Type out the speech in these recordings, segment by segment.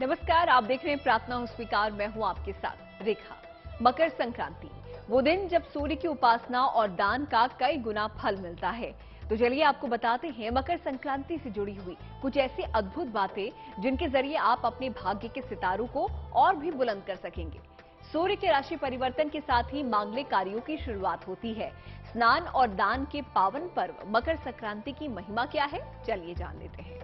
नमस्कार, आप देख रहे हैं प्रार्थना हो स्वीकार। मैं हूं आपके साथ रेखा। मकर संक्रांति वो दिन जब सूर्य की उपासना और दान का कई गुना फल मिलता है। तो चलिए आपको बताते हैं मकर संक्रांति से जुड़ी हुई कुछ ऐसी अद्भुत बातें जिनके जरिए आप अपने भाग्य के सितारों को और भी बुलंद कर सकेंगे। सूर्य के राशि परिवर्तन के साथ ही मांगलिक कार्यों की शुरुआत होती है। स्नान और दान के पावन पर्व मकर संक्रांति की महिमा क्या है, चलिए जान लेते हैं।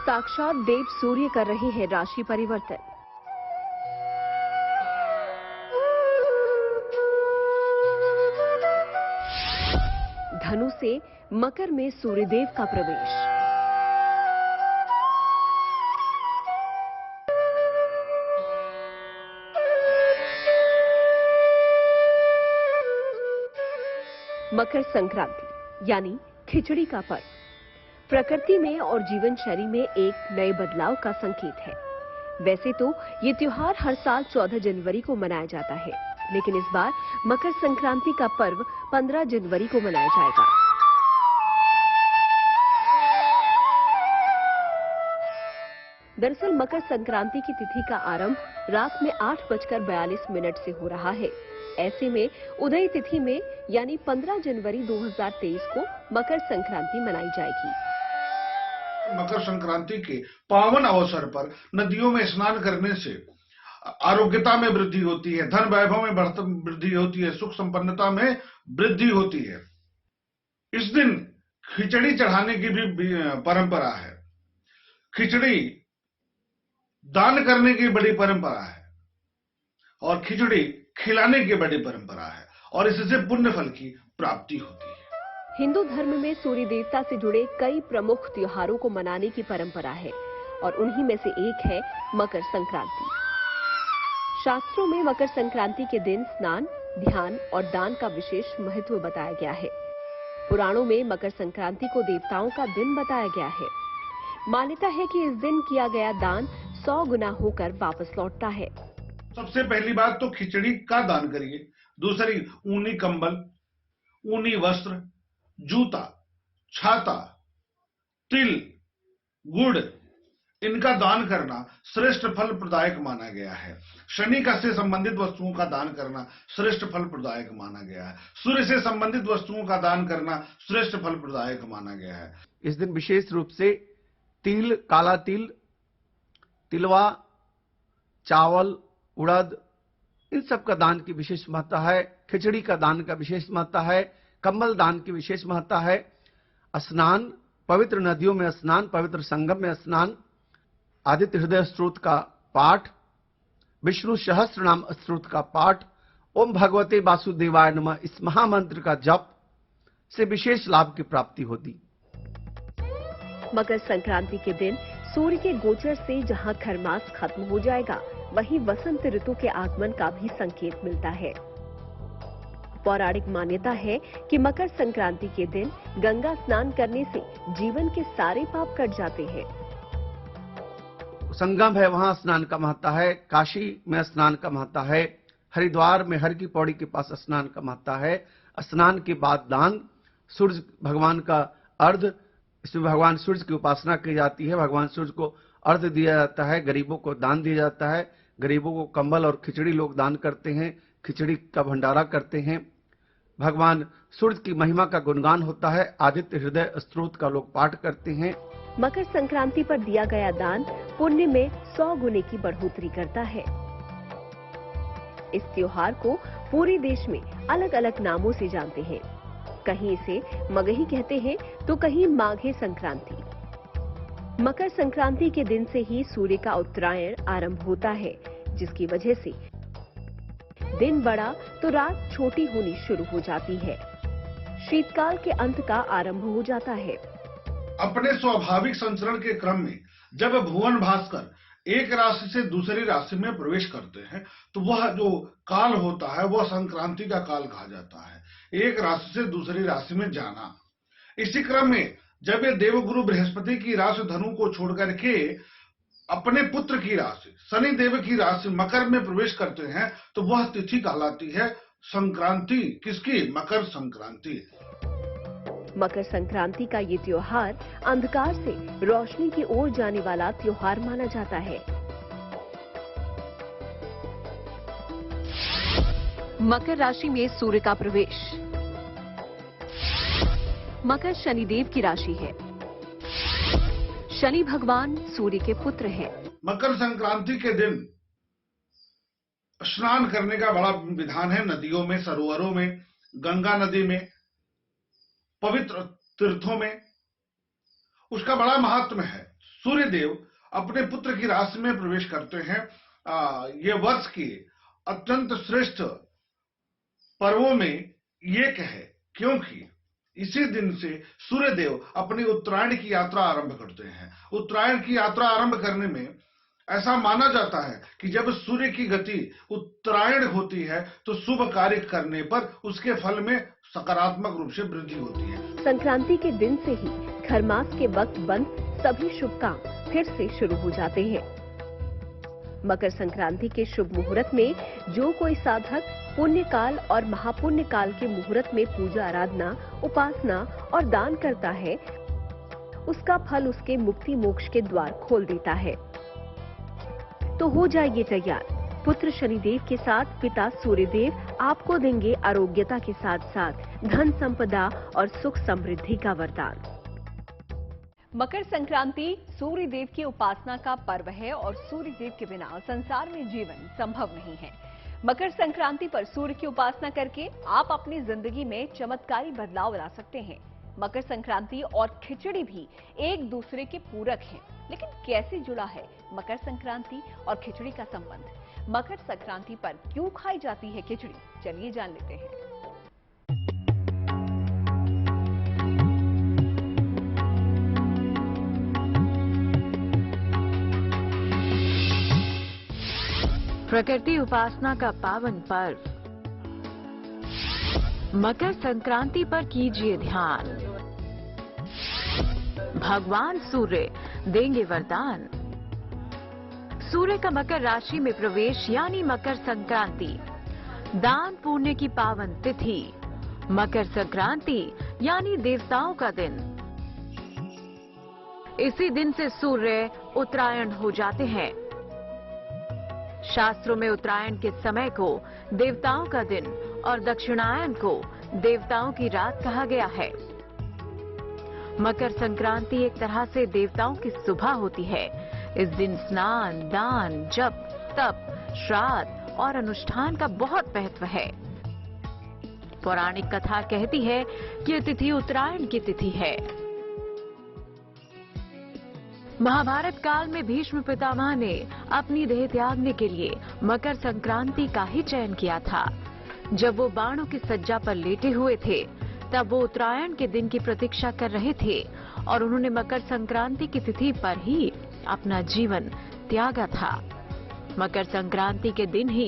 साक्षात देव सूर्य कर रहे हैं राशि परिवर्तन। धनु से मकर में सूर्यदेव का प्रवेश। मकर संक्रांति यानी खिचड़ी का पर्व प्रकृति में और जीवन शैली में एक नए बदलाव का संकेत है। वैसे तो ये त्योहार हर साल 14 जनवरी को मनाया जाता है, लेकिन इस बार मकर संक्रांति का पर्व 15 जनवरी को मनाया जाएगा। दरअसल मकर संक्रांति की तिथि का आरंभ रात में 8:42 से हो रहा है। ऐसे में उदय तिथि में यानी 15 जनवरी 2023 को मकर संक्रांति मनाई जाएगी। मकर संक्रांति के पावन अवसर पर नदियों में स्नान करने से आरोग्यता में वृद्धि होती है, धन वैभव में वृद्धि होती है, सुख संपन्नता में वृद्धि होती है। इस दिन खिचड़ी चढ़ाने की भी परंपरा है। खिचड़ी दान करने की बड़ी परंपरा है और खिचड़ी खिलाने की बड़ी परंपरा है और इससे पुण्य फल की प्राप्ति होती है। हिंदू धर्म में सूर्य देवता से जुड़े कई प्रमुख त्योहारों को मनाने की परंपरा है और उन्हीं में से एक है मकर संक्रांति। शास्त्रों में मकर संक्रांति के दिन स्नान, ध्यान और दान का विशेष महत्व बताया गया है। पुराणों में मकर संक्रांति को देवताओं का दिन बताया गया है। मान्यता है कि इस दिन किया गया दान 100 गुना होकर वापस लौटता है। सबसे पहली बात तो खिचड़ी का दान करिए। दूसरी, ऊनी कंबल, ऊनी वस्त्र, जूता, छाता, तिल, गुड़, इनका दान करना श्रेष्ठ फल प्रदायक माना गया है। शनि का से संबंधित वस्तुओं का दान करना श्रेष्ठ फल प्रदायक माना गया है। सूर्य से संबंधित वस्तुओं का दान करना श्रेष्ठ फल प्रदायक माना गया है। इस दिन विशेष रूप से तिल, काला तिल, तिलवा, चावल, उड़द, इन सब का दान की विशेष महत्ता है। खिचड़ी का दान का विशेष महत्ता है। कंबल दान की विशेष महत्ता है। स्नान, पवित्र नदियों में स्नान, पवित्र संगम में स्नान, आदित्य हृदय स्तोत्र का पाठ, विष्णु सहस्त्र नाम स्तोत्र का पाठ, ओम भगवते वासुदेवाय नमः इस महामंत्र का जप से विशेष लाभ की प्राप्ति होती। मकर संक्रांति के दिन सूर्य के गोचर से जहां खरमास खत्म हो जाएगा, वहीं वसंत ऋतु के आगमन का भी संकेत मिलता है। पौराणिक मान्यता है कि मकर संक्रांति के दिन गंगा स्नान करने से जीवन के सारे पाप कट जाते हैं। संगम है, वहां स्नान का महत्ता है। काशी में स्नान का महत्ता है। हरिद्वार में हर की पौड़ी के पास स्नान का महत्ता है। स्नान के बाद दान, सूर्य भगवान का अर्घ, इसमें भगवान सूर्य की उपासना की जाती है। भगवान सूर्य को अर्घ दिया जाता है, गरीबों को दान दिया जाता है। गरीबों को कंबल और खिचड़ी लोग दान करते हैं, खिचड़ी का भंडारा करते हैं। भगवान सूर्य की महिमा का गुणगान होता है। आदित्य हृदय स्तोत्र का लोग पाठ करते हैं। मकर संक्रांति पर दिया गया दान पुण्य में 100 गुने की बढ़ोतरी करता है। इस त्योहार को पूरे देश में अलग अलग नामों से जानते हैं। कहीं इसे मगही कहते हैं तो कहीं माघे संक्रांति। मकर संक्रांति के दिन से ही सूर्य का उत्तरायण आरंभ होता है, जिसकी वजह से दिन बड़ा तो रात छोटी होनी शुरू हो जाती है। शीतकाल के अंत का आरंभ हो जाता है। अपने स्वाभाविक संचरण के क्रम में जब भुवन भास्कर एक राशि से दूसरी राशि में प्रवेश करते हैं तो वह जो काल होता है वह संक्रांति का काल कहा जाता है, एक राशि से दूसरी राशि में जाना। इसी क्रम में जब ये देवगुरु बृहस्पति की राशि धनु को छोड़कर के अपने पुत्र की राशि शनि देव की राशि मकर में प्रवेश करते हैं तो वह तिथि कहलाती है संक्रांति। किसकी? मकर संक्रांति। मकर संक्रांति का ये त्योहार अंधकार से रोशनी की ओर जाने वाला त्योहार माना जाता है। मकर राशि में सूर्य का प्रवेश। मकर शनिदेव की राशि है। शनि भगवान सूर्य के पुत्र हैं। मकर संक्रांति के दिन स्नान करने का बड़ा विधान है। नदियों में, सरोवरों में, गंगा नदी में, पवित्र तीर्थों में उसका बड़ा महात्म है। सूर्य देव अपने पुत्र की राशि में प्रवेश करते हैं। ये वर्ष की अत्यंत श्रेष्ठ पर्वों में एक है, क्योंकि इसी दिन से सूर्य देव अपनी उत्तरायण की यात्रा आरंभ करते हैं। उत्तरायण की यात्रा आरंभ करने में ऐसा माना जाता है कि जब सूर्य की गति उत्तरायण होती है तो शुभ कार्य करने पर उसके फल में सकारात्मक रूप से वृद्धि होती है। संक्रांति के दिन से ही खरमास के वक्त बंद सभी शुभ काम फिर से शुरू हो जाते हैं। मकर संक्रांति के शुभ मुहूर्त में जो कोई साधक पुण्य काल और महापुण्य काल के मुहूर्त में पूजा आराधना, उपासना और दान करता है, उसका फल उसके मुक्ति मोक्ष के द्वार खोल देता है। तो हो जाइए तैयार। पुत्र शनिदेव के साथ पिता सूर्यदेव आपको देंगे आरोग्यता के साथ साथ धन संपदा और सुख समृद्धि का वरदान। मकर संक्रांति सूर्य देव की उपासना का पर्व है और सूर्य देव के बिना संसार में जीवन संभव नहीं है। मकर संक्रांति पर सूर्य की उपासना करके आप अपनी जिंदगी में चमत्कारी बदलाव ला सकते हैं। मकर संक्रांति और खिचड़ी भी एक दूसरे के पूरक हैं, लेकिन कैसे जुड़ा है मकर संक्रांति और खिचड़ी का संबंध? मकर संक्रांति पर क्यों खाई जाती है खिचड़ी? चलिए जान लेते हैं। प्रकृति उपासना का पावन पर्व मकर संक्रांति पर कीजिए ध्यान। भगवान सूर्य देंगे वरदान। सूर्य का मकर राशि में प्रवेश यानी मकर संक्रांति, दान पुण्य की पावन तिथि। मकर संक्रांति यानी देवताओं का दिन। इसी दिन से सूर्य उत्तरायण हो जाते हैं। शास्त्रों में उत्तरायण के समय को देवताओं का दिन और दक्षिणायन को देवताओं की रात कहा गया है। मकर संक्रांति एक तरह से देवताओं की सुबह होती है। इस दिन स्नान, दान, जप, तप, श्राद्ध और अनुष्ठान का बहुत महत्व है। पौराणिक कथा कहती है कि यह तिथि उत्तरायण की तिथि है। महाभारत काल में भीष्म पितामह ने अपनी देह त्यागने के लिए मकर संक्रांति का ही चयन किया था। जब वो बाणों की सज्जा पर लेटे हुए थे तब वो उत्तरायण के दिन की प्रतीक्षा कर रहे थे और उन्होंने मकर संक्रांति की तिथि पर ही अपना जीवन त्यागा था। मकर संक्रांति के दिन ही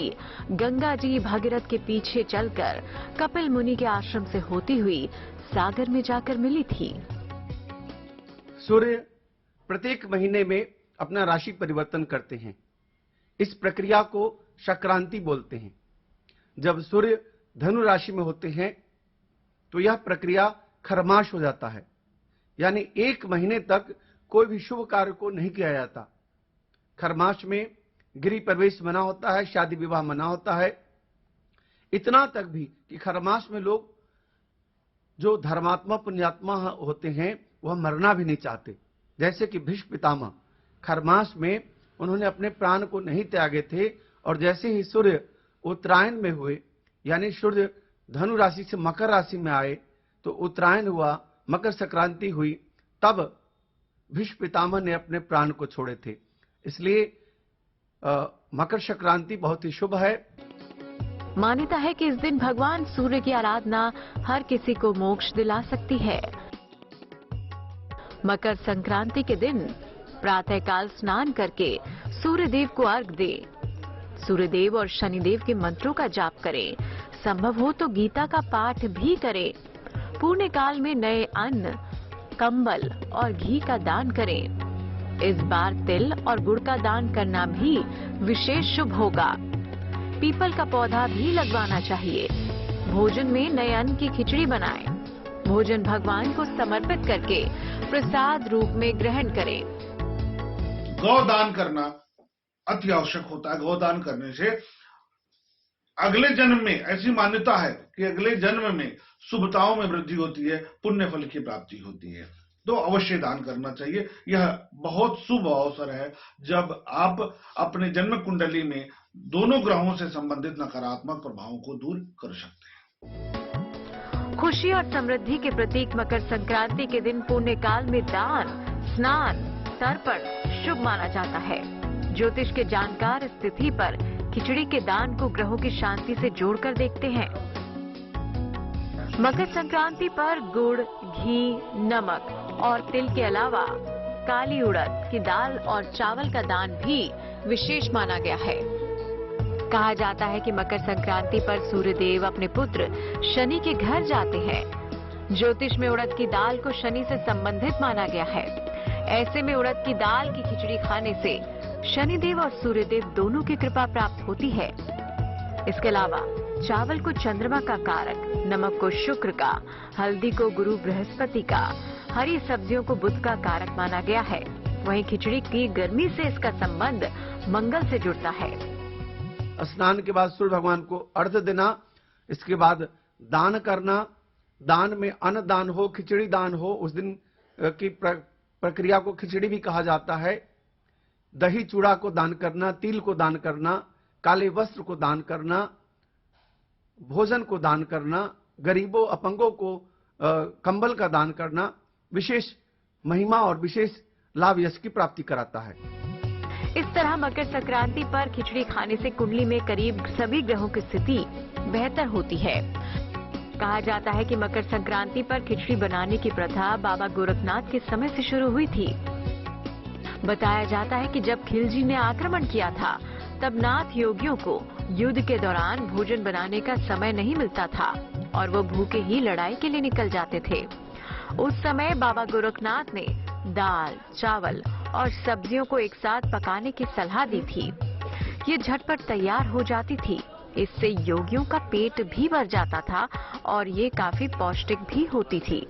गंगा जी भगीरथ के पीछे चलकर कपिल मुनि के आश्रम से होती हुई सागर में जाकर मिली थी। सूर्य प्रत्येक महीने में अपना राशि परिवर्तन करते हैं। इस प्रक्रिया को संक्रांति बोलते हैं। जब सूर्य धनु राशि में होते हैं तो यह प्रक्रिया खरमास हो जाता है, यानी एक महीने तक कोई भी शुभ कार्य को नहीं किया जाता। खरमास में गृह प्रवेश मना होता है, शादी विवाह मना होता है। इतना तक भी कि खरमास में लोग जो धर्मात्मा पुण्यात्मा होते हैं वह मरना भी नहीं चाहते। जैसे कि भीष्म पितामह खरमास में उन्होंने अपने प्राण को नहीं त्यागे थे और जैसे ही सूर्य उत्तरायण में हुए, यानी सूर्य धनु राशि से मकर राशि में आए तो उत्तरायण हुआ, मकर संक्रांति हुई, तब भीष्म पितामह ने अपने प्राण को छोड़े थे। इसलिए मकर संक्रांति बहुत ही शुभ है। मान्यता है कि इस दिन भगवान सूर्य की आराधना हर किसी को मोक्ष दिला सकती है। मकर संक्रांति के दिन प्रातःकाल स्नान करके सूर्यदेव को अर्घ दें। सूर्यदेव और शनिदेव के मंत्रों का जाप करें। संभव हो तो गीता का पाठ भी करें। पुण्य काल में नए अन्न, कंबल और घी का दान करें। इस बार तिल और गुड़ का दान करना भी विशेष शुभ होगा। पीपल का पौधा भी लगवाना चाहिए। भोजन में नए अन्न की खिचड़ी बनाएं। भोजन भगवान को समर्पित करके प्रसाद रूप में ग्रहण करें। गौदान करना अति आवश्यक होता है। गौदान करने से अगले जन्म में, ऐसी मान्यता है कि अगले जन्म में शुभताओं में वृद्धि होती है, पुण्य फल की प्राप्ति होती है। तो अवश्य दान करना चाहिए। यह बहुत शुभ अवसर है जब आप अपने जन्म कुंडली में दोनों ग्रहों से संबंधित नकारात्मक प्रभावों को दूर कर सकते हैं। खुशी और समृद्धि के प्रतीक मकर संक्रांति के दिन पुण्य काल में दान, स्नान, तर्पण शुभ माना जाता है। ज्योतिष के जानकार इस तिथि पर खिचड़ी के दान को ग्रहों की शांति से जोड़कर देखते हैं। मकर संक्रांति पर गुड़, घी, नमक और तिल के अलावा काली उड़द की दाल और चावल का दान भी विशेष माना गया है। कहा जाता है कि मकर संक्रांति पर सूर्यदेव अपने पुत्र शनि के घर जाते हैं। ज्योतिष में उड़द की दाल को शनि से संबंधित माना गया है। ऐसे में उड़द की दाल की खिचड़ी खाने से शनिदेव और सूर्यदेव दोनों की कृपा प्राप्त होती है। इसके अलावा चावल को चंद्रमा का कारक, नमक को शुक्र का, हल्दी को गुरु बृहस्पति का, हरी सब्जियों को बुध का कारक माना गया है। वहीं खिचड़ी की गर्मी से इसका संबंध मंगल से जुड़ता है। स्नान के बाद सूर्य भगवान को अर्घ्य देना, इसके बाद दान करना, दान में अन्न दान हो, खिचड़ी दान हो, उस दिन की प्रक्रिया को खिचड़ी भी कहा जाता है। दही चूड़ा को दान करना, तिल को दान करना, काले वस्त्र को दान करना, भोजन को दान करना, गरीबों अपंगों को कंबल का दान करना विशेष महिमा और विशेष लाभ यश की प्राप्ति कराता है। इस तरह मकर संक्रांति पर खिचड़ी खाने से कुंडली में करीब सभी ग्रहों की स्थिति बेहतर होती है। कहा जाता है कि मकर संक्रांति पर खिचड़ी बनाने की प्रथा बाबा गोरखनाथ के समय से शुरू हुई थी। बताया जाता है कि जब खिलजी ने आक्रमण किया था, तब नाथ योगियों को युद्ध के दौरान भोजन बनाने का समय नहीं मिलता था और वो भूखे ही लड़ाई के लिए निकल जाते थे। उस समय बाबा गोरखनाथ ने दाल, चावल और सब्जियों को एक साथ पकाने की सलाह दी थी। ये झटपट तैयार हो जाती थी। इससे योगियों का पेट भी भर जाता था और ये काफी पौष्टिक भी होती थी।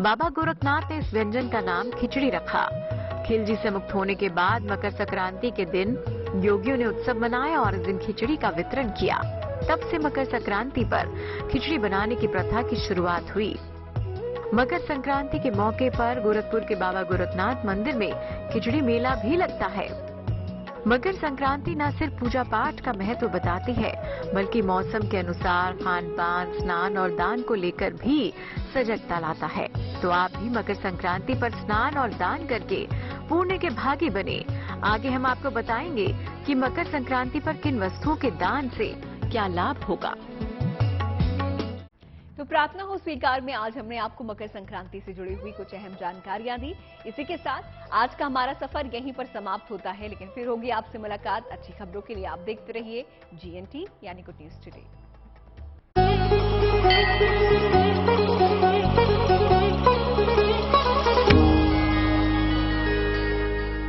बाबा गोरखनाथ ने इस व्यंजन का नाम खिचड़ी रखा। खिलजी से मुक्त होने के बाद मकर संक्रांति के दिन योगियों ने उत्सव मनाया और इस दिन खिचड़ी का वितरण किया। तब से मकर संक्रांति पर खिचड़ी बनाने की प्रथा की शुरुआत हुई। मकर संक्रांति के मौके पर गोरखपुर के बाबा गोरखनाथ मंदिर में खिचड़ी मेला भी लगता है। मकर संक्रांति न सिर्फ पूजा पाठ का महत्व बताती है, बल्कि मौसम के अनुसार खान पान, स्नान और दान को लेकर भी सजगता लाता है। तो आप भी मकर संक्रांति पर स्नान और दान करके पुण्य के भागी बने। आगे हम आपको बताएंगे कि मकर संक्रांति पर किन वस्तुओं के दान से क्या लाभ होगा। तो प्रार्थना हो स्वीकार में आज हमने आपको मकर संक्रांति से जुड़ी हुई कुछ अहम जानकारियां दी। इसी के साथ आज का हमारा सफर यहीं पर समाप्त होता है, लेकिन फिर होगी आपसे मुलाकात अच्छी खबरों के लिए। आप देखते रहिए GNT यानी गुड न्यूज टुडे।